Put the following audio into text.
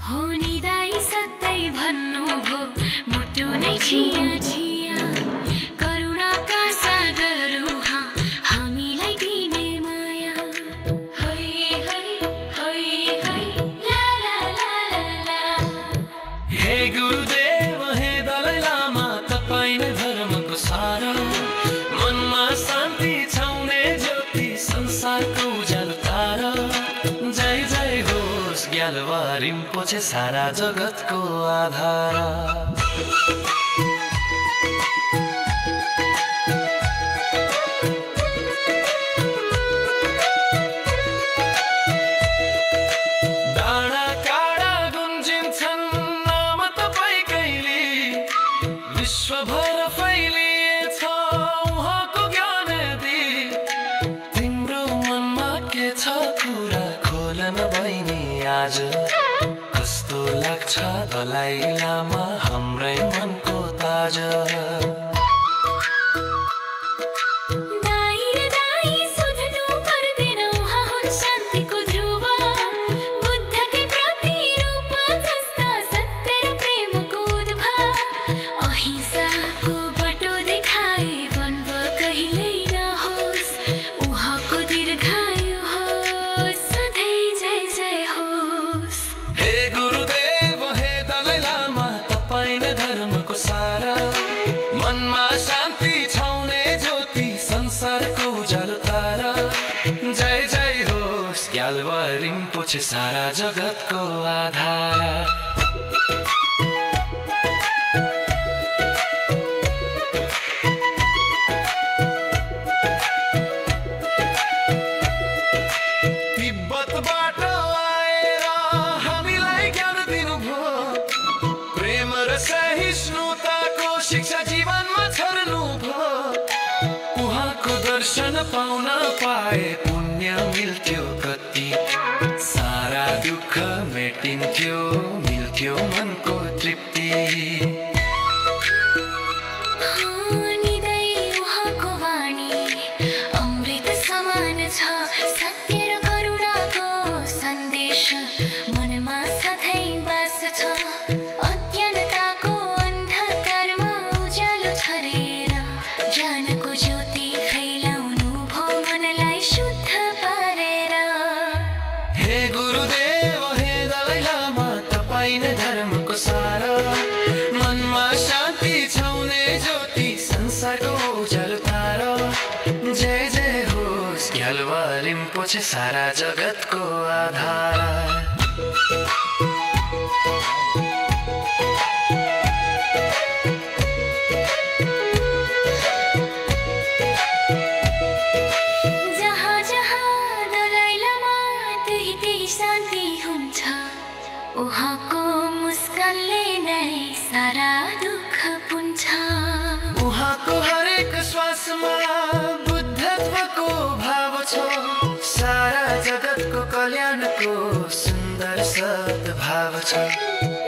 हो नि दाइ सधैँ भन्नुभयो मुटु नै छिया छिया करुणाका सागर उहाँ हामीलाई दिने माया हे गुरुदेव हे दलाई लामा तपाईं नै धर्मको सार मनमा शान्ति छाउने ज्योति संसारको उज्यालो तारा जय जय होस् ग्याल्वा रिम्पोछे सारा जगतको आधार विश्वभर फैलिएछ उहाँको ज्ञान यदि तिम्रो मनमा के छ कुरा खोल न बहिनी आज कस्तो लाग्छ दलाई लामा हाम्रै मनको ताज धर्मको सारा मनमा शान्ति छाउने ज्योति संसारको उज्यालो तारा जय जय होस् ग्याल्वा रिम्पोछे सारा जगतको आधार तिब्बतबाट आएर हामीलाई ज्ञान दिनुभयो प्रेम र सहिष्णुताको शिक्षा जीवनमा छर्नुभयो उहाँको दर्शन पाउन पाए पुण्य मिल्थ्यो कति सारा दुःख मेटिन्थ्यो मिल्थ्यो मनको तृप्ति उहाँको वाणी अमृत समान छ सत्य र करुणाको सन्देश मनमा सधैँ बास छ अज्ञानताको अन्धकारमा उज्यालो छरेर ज्ञानको ज्योति फैलाउनु भो मनलाई शुद्ध पारेर हे गुरुदेव हे दलाई लामा तपाईं नै धर्मको सार मनमा शान्ति छाउने ज्योति संसारको उज्यालो तारा जय जय होस् ग्याल्वा रिम्पोछे सारा जगतको आधार शान्ति हुन्छ उहाँको मुस्कानले नै सारा दुःख पुन्छ उहाँको हरेक श्वासमा बुद्धत्वको भाव छ सारा जगतको कल्याणको सुन्दर सद्भाव छ